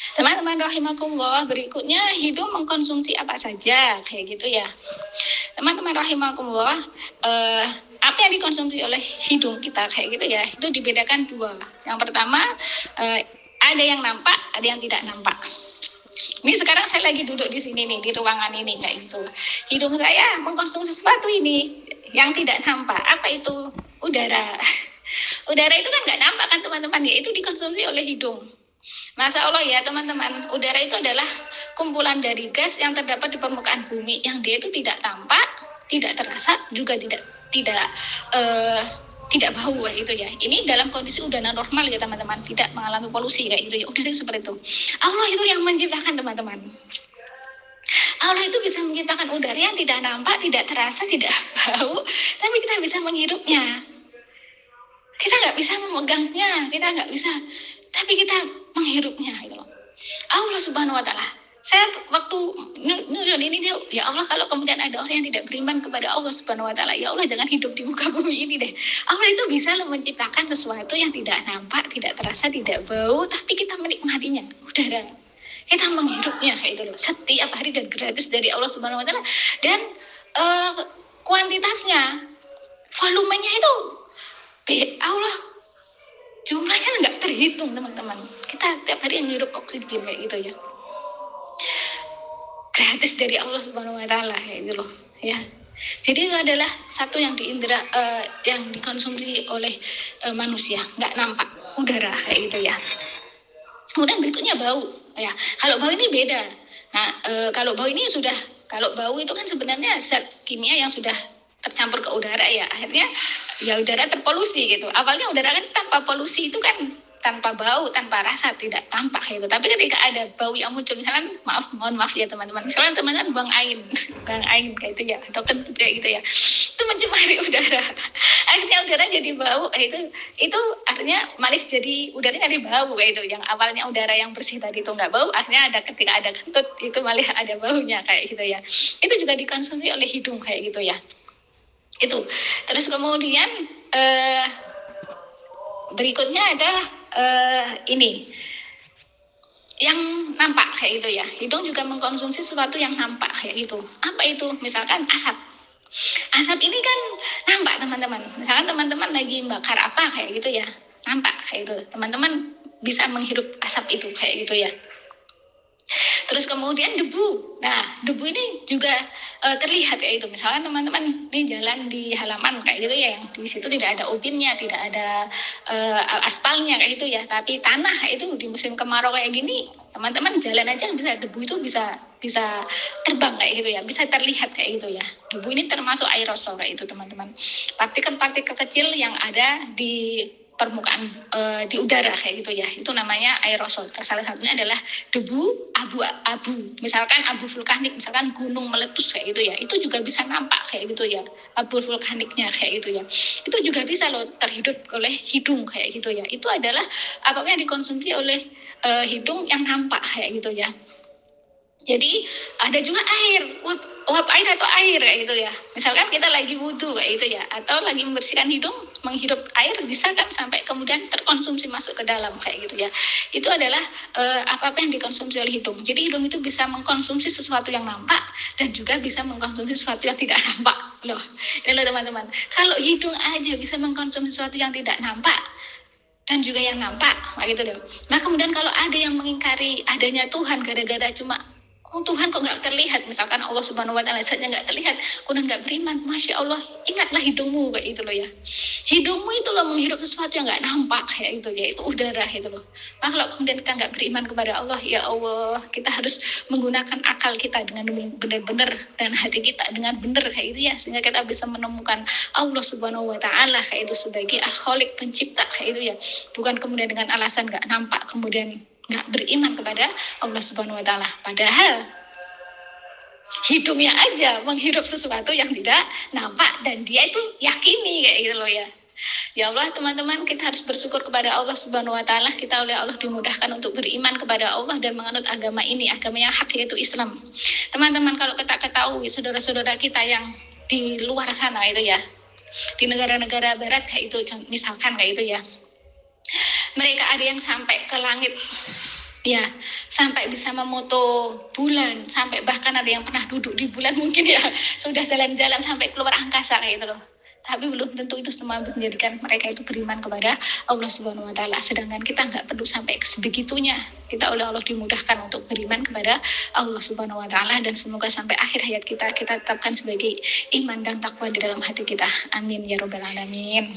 Teman-teman rahimakumullah, berikutnya hidung mengkonsumsi apa saja, kayak gitu ya. Teman-teman rahimakumullah, apa yang dikonsumsi oleh hidung kita kayak gitu ya, itu dibedakan dua. Yang pertama, ada yang nampak, ada yang tidak nampak. Ini sekarang saya lagi duduk di sini nih, di ruangan ini kayak gitu. Hidung saya mengkonsumsi sesuatu ini yang tidak nampak. Apa itu? Udara. Udara itu kan nggak nampak kan teman-teman ya, itu dikonsumsi oleh hidung. Masya Allah ya teman-teman, udara itu adalah kumpulan dari gas yang terdapat di permukaan bumi, yang dia itu tidak tampak, tidak terasa, juga tidak uh, tidak bau kayak gitu ya. Ini dalam kondisi udara normal ya teman-teman, tidak mengalami polusi kayak gitu ya. Udara seperti itu. Allah itu yang menciptakan teman-teman. Allah itu bisa menciptakan udara yang tidak nampak, tidak terasa, tidak bau, tapi kita bisa menghirupnya. Kita nggak bisa memegangnya, kita nggak bisa, tapi kita menghirupnya gitu loh. Allah Subhanahu wa taala. Saya waktu nunjuk ini dia, ya Allah kalau kemudian ada orang yang tidak beriman kepada Allah Subhanahu wa taala, ya Allah jangan hidup di muka bumi ini deh. Allah itu bisa menciptakan sesuatu yang tidak nampak, tidak terasa, tidak bau, tapi kita menikmatinya, udara. Kita menghirupnya kayak itu loh. Setiap hari dan gratis dari Allah Subhanahu wa taala, dan kuantitasnya, volumenya itu Allah jumlahnya nggak terhitung teman-teman. Kita tiap hari yang ngirup oksigen kayak gitu ya, gratis dari Allah Subhanahu wa taala kayak gitu loh ya. Jadi itu adalah satu yang yang dikonsumsi oleh manusia, nggak nampak, udara kayak gitu ya. Kemudian berikutnya bau ya. Kalau bau ini beda. Nah, kalau bau itu kan sebenarnya zat kimia yang sudah tercampur ke udara ya, akhirnya ya udara terpolusi gitu. Awalnya udara kan tanpa polusi itu kan tanpa bau, tanpa rasa, tidak tampak gitu. Tapi ketika ada bau yang muncul, misalnya mohon maaf ya teman-teman, misalnya teman-teman buang air kayak itu ya, atau kentut kayak gitu ya, itu mencemari udara. Akhirnya udara jadi bau, itu artinya malah jadi udaranya jadi bau kayak itu. Yang awalnya udara yang bersih tadi itu nggak bau, akhirnya ketika ada kentut itu malah ada baunya kayak gitu ya. Itu juga dikonsumsi oleh hidung kayak gitu ya. Itu. Terus kemudian berikutnya adalah ini yang nampak kayak gitu ya. Hidung juga mengkonsumsi sesuatu yang nampak kayak gitu. Apa itu? Misalkan asap. Asap ini kan nampak teman-teman. Misalkan teman-teman lagi bakar apa kayak gitu ya, nampak kayak gitu. Teman-teman bisa menghirup asap itu kayak gitu ya. Terus kemudian debu. Nah, debu ini juga terlihat ya itu. Misalnya teman-teman nih jalan di halaman kayak gitu ya, yang di situ tidak ada ubinnya, tidak ada aspalnya kayak gitu ya. Tapi tanah itu di musim kemarau kayak gini, teman-teman jalan aja bisa, debu itu bisa terbang kayak gitu ya, bisa terlihat kayak gitu ya. Debu ini termasuk aerosol kayak itu teman-teman. Partikel-partikel kecil yang ada di permukaan di udara kayak gitu ya, itu namanya aerosol. Salah satunya adalah debu, abu-abu, misalkan abu vulkanik, misalkan gunung meletus kayak gitu ya, itu juga bisa nampak kayak gitu ya, abu vulkaniknya kayak gitu ya, itu juga bisa loh terhidup oleh hidung kayak gitu ya. Itu adalah apa yang dikonsumsi oleh hidung yang nampak kayak gitu ya. Jadi ada juga air, uap air atau air kayak gitu ya. Misalkan kita lagi wudhu kayak gitu ya, atau lagi membersihkan hidung, menghirup air bisa kan sampai kemudian terkonsumsi masuk ke dalam kayak gitu ya. Itu adalah apa yang dikonsumsi oleh hidung. Jadi hidung itu bisa mengkonsumsi sesuatu yang nampak dan juga bisa mengkonsumsi sesuatu yang tidak nampak. Loh, ini loh teman-teman. Kalau hidung aja bisa mengkonsumsi sesuatu yang tidak nampak dan juga yang nampak, gitu loh. Nah kemudian kalau ada yang mengingkari adanya Tuhan gara-gara cuma Tuhan kok nggak terlihat, misalkan Allah Subhanahu wa taala saja nggak terlihat, kemudian nggak beriman, Masya Allah, ingatlah hidungmu kayak itu loh ya. Hidungmu itu loh menghirup sesuatu yang nggak nampak kayak itu ya, itu udara itu loh. Nah, kalau kemudian kita nggak beriman kepada Allah, ya Allah, kita harus menggunakan akal kita dengan benar-benar dan hati kita dengan benar kayak itu ya, sehingga kita bisa menemukan Allah Subhanahu wa taala kayak itu sebagai Al-Khaliq, pencipta kayak itu ya. Bukan kemudian dengan alasan nggak nampak kemudian nggak beriman kepada Allah Subhanahu wa taala. Padahal hidungnya aja menghirup sesuatu yang tidak nampak dan dia itu yakini kayak gitu loh ya. Ya Allah teman-teman, kita harus bersyukur kepada Allah Subhanahu wa taala, kita oleh Allah dimudahkan untuk beriman kepada Allah dan menganut agama ini, agama yang hak yaitu Islam. Teman-teman, kalau kita ketahui saudara-saudara kita yang di luar sana itu ya, di negara-negara barat kayak itu, misalkan kayak itu ya, mereka ada yang sampai ke langit Ya, sampai bisa memoto bulan, sampai bahkan ada yang pernah duduk di bulan mungkin ya, sudah jalan-jalan sampai keluar angkasa kayak gitu loh. Tapi belum tentu itu semua menjadikan mereka itu beriman kepada Allah Subhanahu wa taala. Sedangkan kita nggak perlu sampai sebegitunya. Kita oleh Allah dimudahkan untuk beriman kepada Allah Subhanahu wa taala, dan semoga sampai akhir hayat kita tetapkan sebagai iman dan takwa di dalam hati kita. Amin ya robbal alamin.